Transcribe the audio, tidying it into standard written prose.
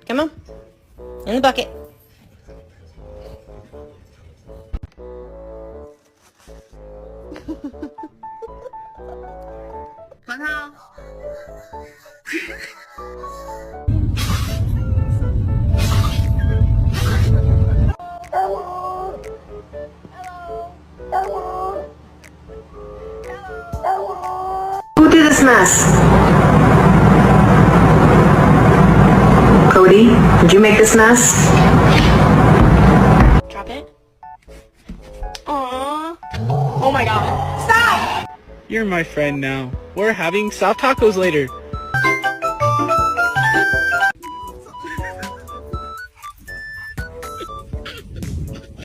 Come on. In the bucket. Who did this mess? Cody, did you make this mess? Drop it. Aww. Oh my god. Stop! You're my friend now. We're having soft tacos later.